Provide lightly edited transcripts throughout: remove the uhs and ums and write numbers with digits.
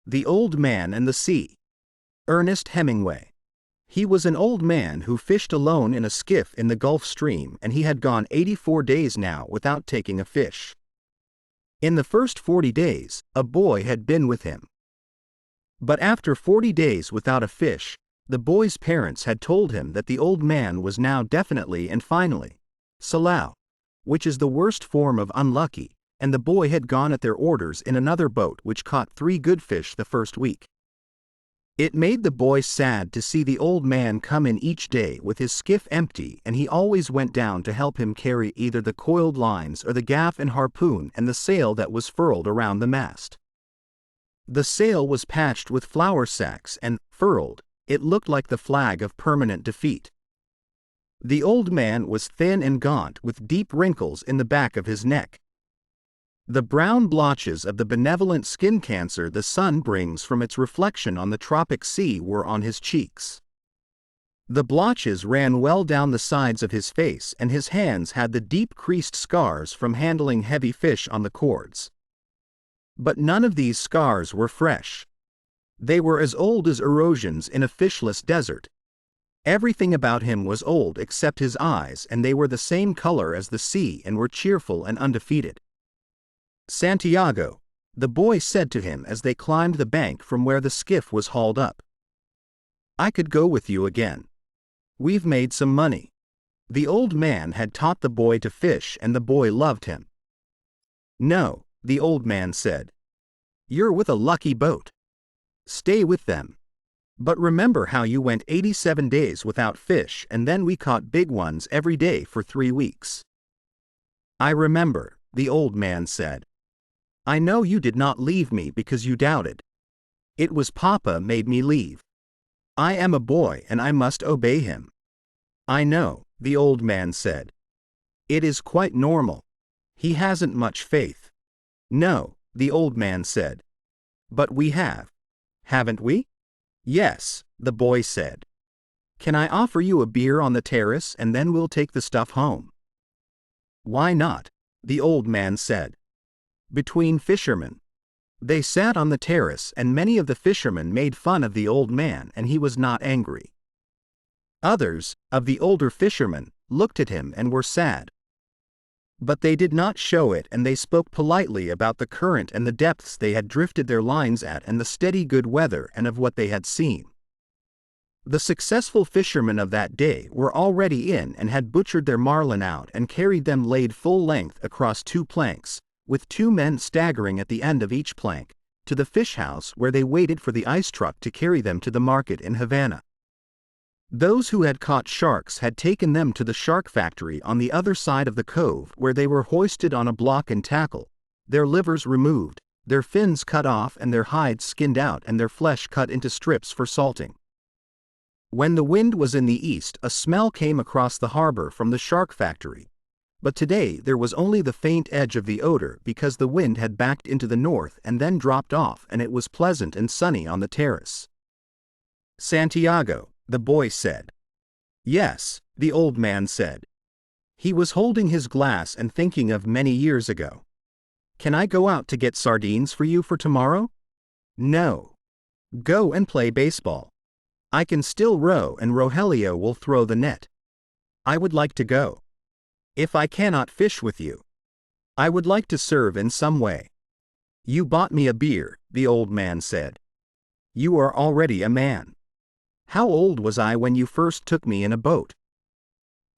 The Old Man and the Sea. Ernest Hemingway. He was an old man who fished alone in a skiff in the Gulf Stream, and he had gone 84 days now without taking a fish. In the first 40 days, a boy had been with him. But after 40 days without a fish, the boy's parents had told him that the old man was now definitely and finally Salau, which is the worst form of unlucky, and the boy had gone at their orders in another boat which caught 3 good fish the first week. It made the boy sad to see the old man come in each day with his skiff empty, and he always went down to help him carry either the coiled lines or the gaff and harpoon and the sail that was furled around the mast. The sail was patched with flour sacks and, furled, it looked like the flag of permanent defeat. The old man was thin and gaunt with deep wrinkles in the back of his neck. The brown blotches of the benevolent skin cancer the sun brings from its reflection on the tropic sea were on his cheeks. The blotches ran well down the sides of his face, and his hands had the deep creased scars from handling heavy fish on the cords. But none of these scars were fresh. They were as old as erosions in a fishless desert. Everything about him was old except his eyes, and they were the same color as the sea and were cheerful and undefeated. "Santiago," the boy said to him as they climbed the bank from where the skiff was hauled up. "I could go with you again. We've made some money." The old man had taught the boy to fish, and the boy loved him. "No," the old man said. "You're with a lucky boat. Stay with them. But remember how you went 87 days without fish, and then we caught big ones every day for 3 weeks." "I remember," the old man said. "I know you did not leave me because you doubted. It was Papa made me leave. I am a boy and I must obey him." "I know," the old man said. "It is quite normal. He hasn't much faith." "No," the old man said. "But we have. Haven't we?" "Yes," the boy said. "Can I offer you a beer on the terrace and then we'll take the stuff home?" "Why not?" the old man said. Between fishermen. They sat on the terrace, and many of the fishermen made fun of the old man, and he was not angry. Others, of the older fishermen, looked at him and were sad. But they did not show it, and they spoke politely about the current and the depths they had drifted their lines at and the steady good weather and of what they had seen. The successful fishermen of that day were already in and had butchered their marlin out and carried them laid full length across 2 planks, with 2 men staggering at the end of each plank, to the fish house where they waited for the ice truck to carry them to the market in Havana. Those who had caught sharks had taken them to the shark factory on the other side of the cove, where they were hoisted on a block and tackle, their livers removed, their fins cut off and their hides skinned out and their flesh cut into strips for salting. When the wind was in the east, a smell came across the harbor from the shark factory. But today there was only the faint edge of the odor because the wind had backed into the north and then dropped off, and it was pleasant and sunny on the terrace. "Santiago," the boy said. "Yes," the old man said. He was holding his glass and thinking of many years ago. "Can I go out to get sardines for you for tomorrow?" "No. Go and play baseball. I can still row, and Rogelio will throw the net." "I would like to go. If I cannot fish with you, I would like to serve in some way." "You bought me a beer," the old man said. "You are already a man. How old was I when you first took me in a boat?"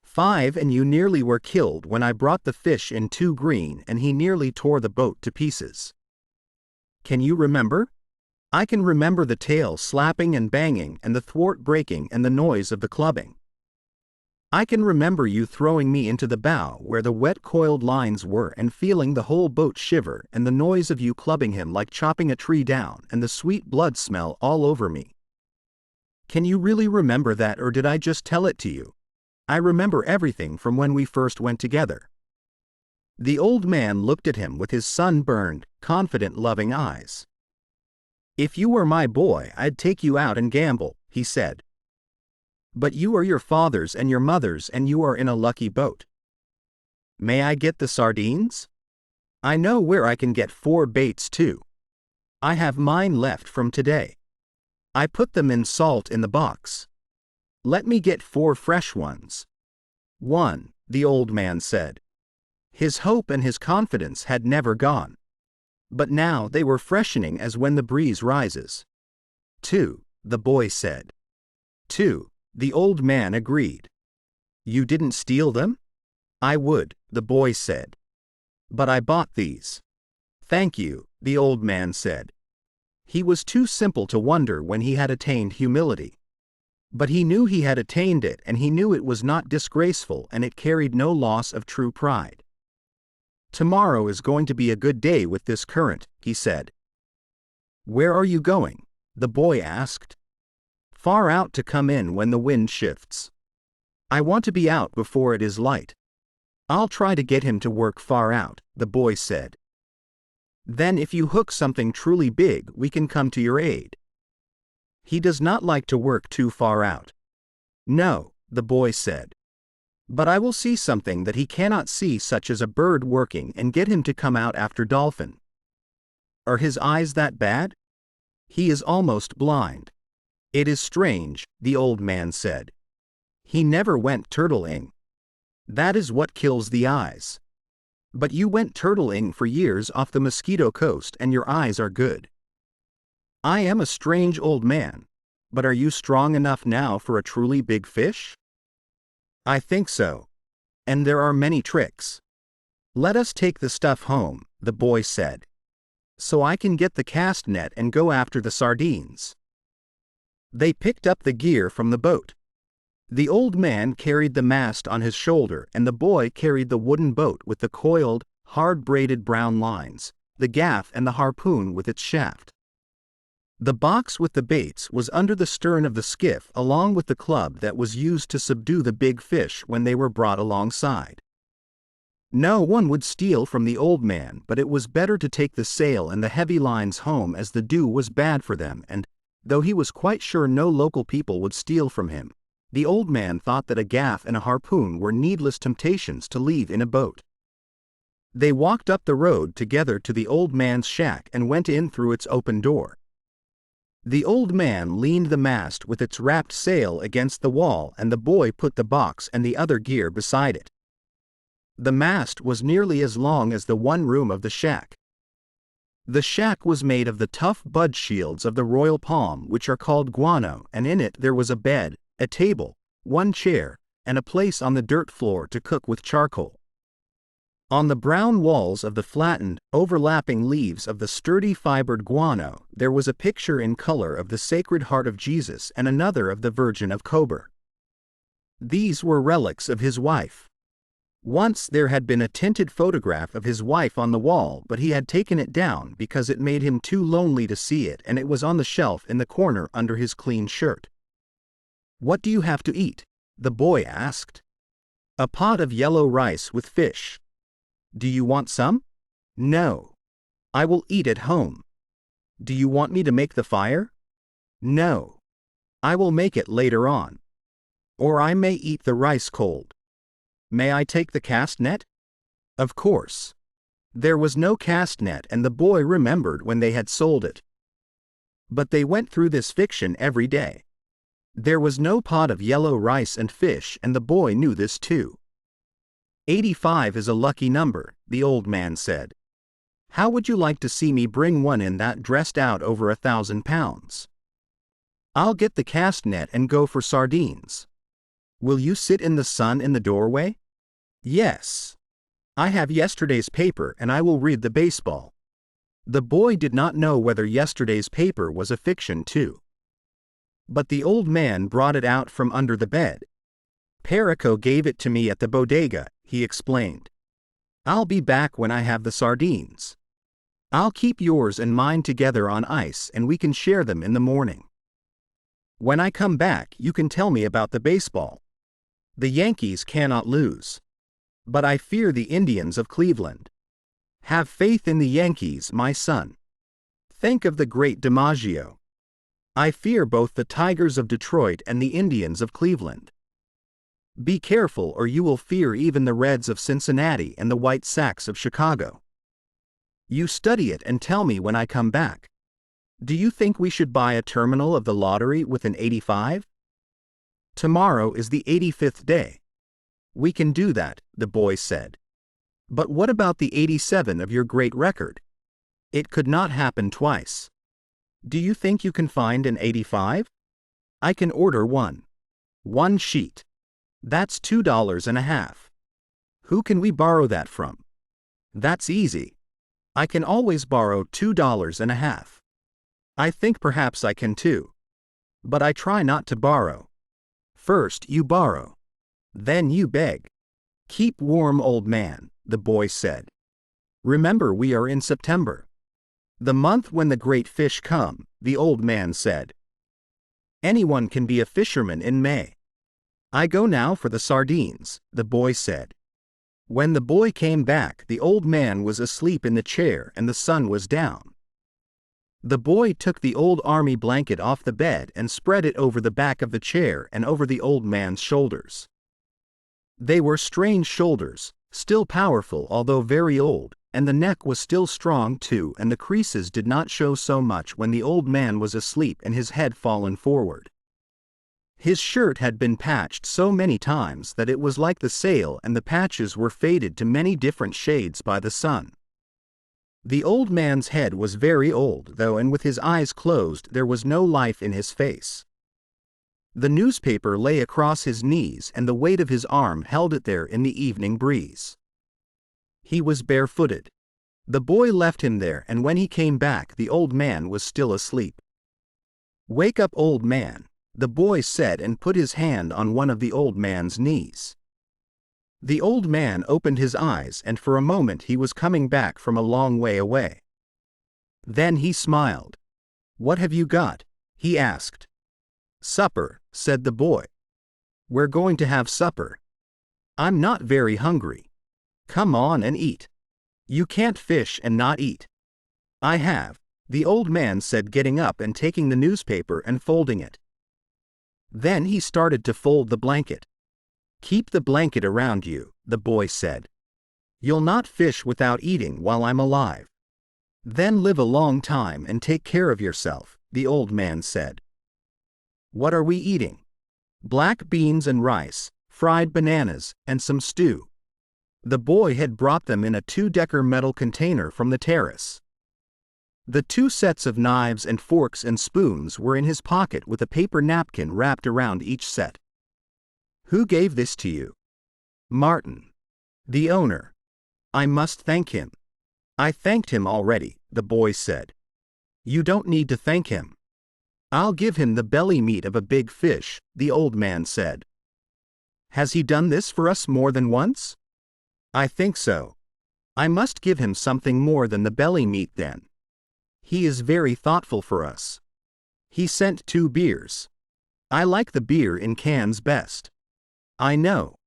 "5, and you nearly were killed when I brought the fish in 2 green and he nearly tore the boat to pieces." "Can you remember?" "I can remember the tail slapping and banging and the thwart breaking and the noise of the clubbing. I can remember you throwing me into the bow where the wet coiled lines were and feeling the whole boat shiver, and the noise of you clubbing him like chopping a tree down and the sweet blood smell all over me." "Can you really remember that, or did I just tell it to you?" "I remember everything from when we first went together." The old man looked at him with his sun-burned, confident, loving eyes. "If you were my boy, I'd take you out and gamble," he said. "But you are your father's and your mother's, and you are in a lucky boat." "May I get the sardines? I know where I can get 4 baits too." I have mine left from today. I put them in salt in the box. Let me get 4 fresh ones. 1, the old man said. His hope and his confidence had never gone. But now they were freshening as when the breeze rises. 2, the boy said. 2, the old man agreed. You didn't steal them? I would, the boy said. But I bought these. Thank you, the old man said. He was too simple to wonder when he had attained humility. But he knew he had attained it, and he knew it was not disgraceful, and it carried no loss of true pride. Tomorrow is going to be a good day with this current, he said. Where are you going? The boy asked. Far out to come in when the wind shifts. I want to be out before it is light. I'll try to get him to work far out, the boy said. Then if you hook something truly big, we can come to your aid. He does not like to work too far out. No, the boy said. But I will see something that he cannot see, such as a bird working, and get him to come out after dolphin. Are his eyes that bad? He is almost blind. It is strange, the old man said. He never went turtling. That is what kills the eyes. But you went turtling for years off the Mosquito Coast, and your eyes are good. I am a strange old man, but are you strong enough now for a truly big fish? I think so. And there are many tricks. Let us take the stuff home, the boy said. So I can get the cast net and go after the sardines. They picked up the gear from the boat. The old man carried the mast on his shoulder, and the boy carried the wooden boat with the coiled, hard-braided brown lines, the gaff and the harpoon with its shaft. The box with the baits was under the stern of the skiff, along with the club that was used to subdue the big fish when they were brought alongside. No one would steal from the old man, but it was better to take the sail and the heavy lines home, as the dew was bad for them, and, though he was quite sure no local people would steal from him, the old man thought that a gaff and a harpoon were needless temptations to leave in a boat. They walked up the road together to the old man's shack and went in through its open door. The old man leaned the mast with its wrapped sail against the wall, and the boy put the box and the other gear beside it. The mast was nearly as long as the one room of the shack. The shack was made of the tough bud shields of the royal palm, which are called guano, and in it there was a bed, a table, 1 chair, and a place on the dirt floor to cook with charcoal. On the brown walls of the flattened, overlapping leaves of the sturdy fibered guano, there was a picture in color of the Sacred Heart of Jesus and another of the Virgin of Cobar. These were relics of his wife. Once there had been a tinted photograph of his wife on the wall, but he had taken it down because it made him too lonely to see it, and it was on the shelf in the corner under his clean shirt. What do you have to eat? The boy asked. A pot of yellow rice with fish. Do you want some? No. I will eat at home. Do you want me to make the fire? No. I will make it later on. Or I may eat the rice cold. May I take the cast net? Of course. There was no cast net, and the boy remembered when they had sold it. But they went through this fiction every day. There was no pot of yellow rice and fish, and the boy knew this too. 85 is a lucky number, the old man said. How would you like to see me bring one in that dressed out over 1,000 pounds? I'll get the cast net and go for sardines. Will you sit in the sun in the doorway? Yes. I have yesterday's paper and I will read the baseball. The boy did not know whether yesterday's paper was a fiction too. But the old man brought it out from under the bed. Perico gave it to me at the bodega, he explained. I'll be back when I have the sardines. I'll keep yours and mine together on ice, and we can share them in the morning. When I come back, you can tell me about the baseball. The Yankees cannot lose. But I fear the Indians of Cleveland. Have faith in the Yankees, my son. Think of the great DiMaggio. I fear both the Tigers of Detroit and the Indians of Cleveland. Be careful, or you will fear even the Reds of Cincinnati and the White Sox of Chicago. You study it and tell me when I come back. Do you think we should buy a terminal of the lottery with an 85? Tomorrow is the 85th day. We can do that, the boy said. But what about the 87 of your great record? It could not happen twice. Do you think you can find an 85? I can order one. One sheet. That's $2.50. Who can we borrow that from? That's easy. I can always borrow $2.50. I think perhaps I can too. But I try not to borrow. First you borrow. Then you beg. Keep warm, old man, the boy said. Remember, we are in September. The month when the great fish come, the old man said. Anyone can be a fisherman in May. I go now for the sardines, the boy said. When the boy came back, the old man was asleep in the chair and the sun was down. The boy took the old army blanket off the bed and spread it over the back of the chair and over the old man's shoulders. They were strange shoulders, still powerful although very old, and the neck was still strong too, and the creases did not show so much when the old man was asleep and his head fallen forward. His shirt had been patched so many times that it was like the sail, and the patches were faded to many different shades by the sun. The old man's head was very old, though, and with his eyes closed there was no life in his face. The newspaper lay across his knees, and the weight of his arm held it there in the evening breeze. He was barefooted. The boy left him there, and when he came back the old man was still asleep. "Wake up, old man," the boy said, and put his hand on one of the old man's knees. The old man opened his eyes, and for a moment he was coming back from a long way away. Then he smiled. "What have you got?" he asked. "Supper," said the boy. "We're going to have supper. I'm not very hungry. Come on and eat. You can't fish and not eat." "I have," the old man said, getting up and taking the newspaper and folding it. Then he started to fold the blanket. "Keep the blanket around you," the boy said. "You'll not fish without eating while I'm alive. Then live a long time and take care of yourself," the old man said. "What are we eating?" "Black beans and rice, fried bananas, and some stew." The boy had brought them in a 2-decker metal container from the terrace. The 2 sets of knives and forks and spoons were in his pocket, with a paper napkin wrapped around each set. "Who gave this to you?" "Martin, the owner. I must thank him." "I thanked him already," the boy said. "You don't need to thank him. I'll give him the belly meat of a big fish," the old man said. "Has he done this for us more than once?" "I think so. I must give him something more than the belly meat then. He is very thoughtful for us. He sent 2 beers. I like the beer in cans best." "I know.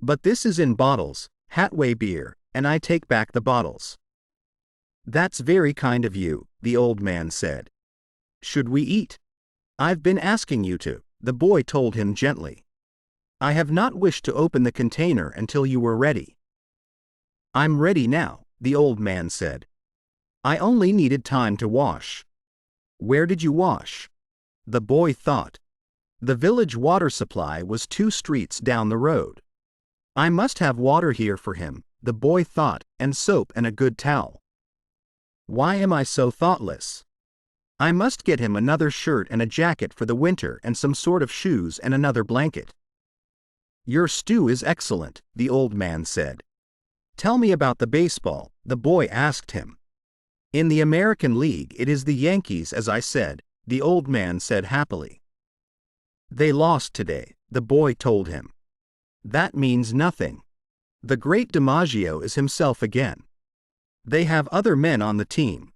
But this is in bottles, Hatway beer, and I take back the bottles." "That's very kind of you," the old man said. "Should we eat?" "I've been asking you to," the boy told him gently. "I have not wished to open the container until you were ready." "I'm ready now," the old man said. "I only needed time to wash." "Where did you wash?" The boy thought. The village water supply was 2 streets down the road. "I must have water here for him," the boy thought, "and soap and a good towel. Why am I so thoughtless? I must get him another shirt and a jacket for the winter, and some sort of shoes and another blanket." "Your stew is excellent," the old man said. "Tell me about the baseball," the boy asked him. "In the American League it is the Yankees, as I said," the old man said happily. "They lost today," the boy told him. "That means nothing. The great DiMaggio is himself again. They have other men on the team.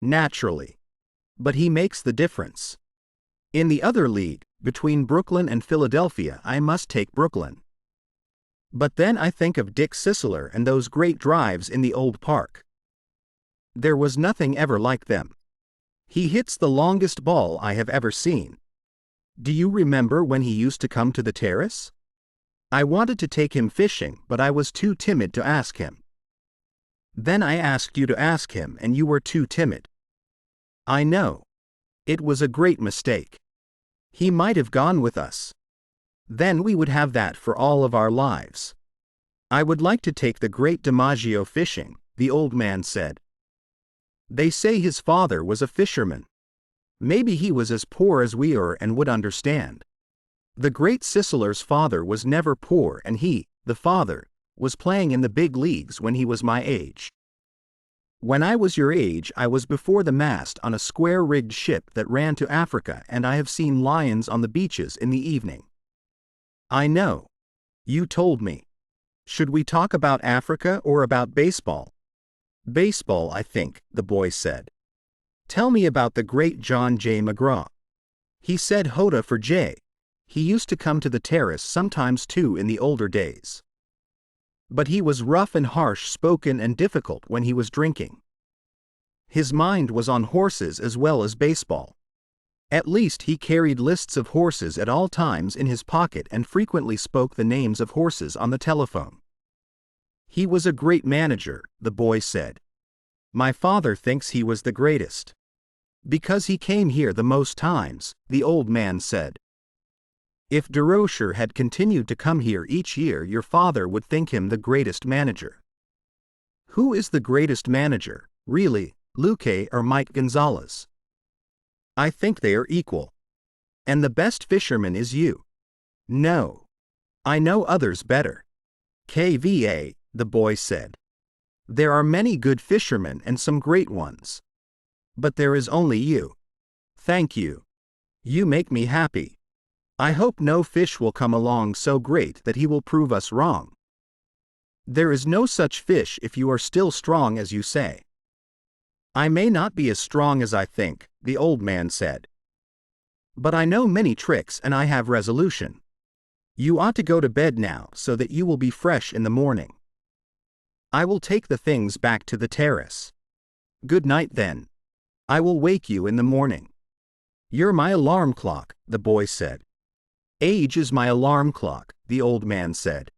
Naturally. But he makes the difference. In the other league, between Brooklyn and Philadelphia, I must take Brooklyn. But then I think of Dick Sisler and those great drives in the old park. There was nothing ever like them. He hits the longest ball I have ever seen. Do you remember when he used to come to the terrace? I wanted to take him fishing, but I was too timid to ask him. Then I asked you to ask him, and you were too timid." "I know. It was a great mistake. He might have gone with us. Then we would have that for all of our lives. I would like to take the great DiMaggio fishing, the old man said. They say his father was a fisherman. Maybe he was as poor as we are and would understand. The great Sisler's father was never poor, and he, the father, was playing in the big leagues when he was my age. When I was your age, I was before the mast on a square-rigged ship that ran to Africa, and I have seen lions on the beaches in the evening. I know. You told me. Should we talk about Africa or about baseball? Baseball, I think, the boy said. Tell me about the great John J. McGraw. He said Hoda for J. He used to come to the terrace sometimes too in the older days. But he was rough and harsh-spoken and difficult when he was drinking. His mind was on horses as well as baseball. At least he carried lists of horses at all times in his pocket and frequently spoke the names of horses on the telephone. He was a great manager, the boy said. My father thinks he was the greatest. Because he came here the most times, the old man said. If Durocher had continued to come here each year, your father would think him the greatest manager. Who is the greatest manager, really, Luque or Mike Gonzalez? I think they are equal. And the best fisherman is you. No. I know others better. KVA, the boy said. There are many good fishermen and some great ones. But there is only you. Thank you. You make me happy. I hope no fish will come along so great that he will prove us wrong. There is no such fish if you are still strong as you say. I may not be as strong as I think, the old man said. But I know many tricks and I have resolution. You ought to go to bed now so that you will be fresh in the morning. I will take the things back to the terrace. Good night then. I will wake you in the morning. You're my alarm clock, the boy said. Age is my alarm clock, the old man said.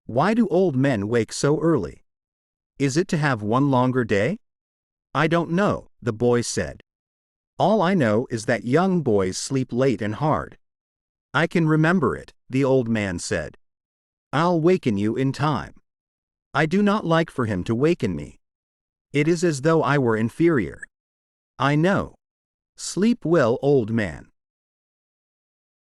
Why do old men wake so early? Is it to have one longer day? I don't know, the boy said. All I know is that young boys sleep late and hard. I can remember it, the old man said. I'll waken you in time. I do not like for him to waken me. It is as though I were inferior. I know. Sleep well, old man.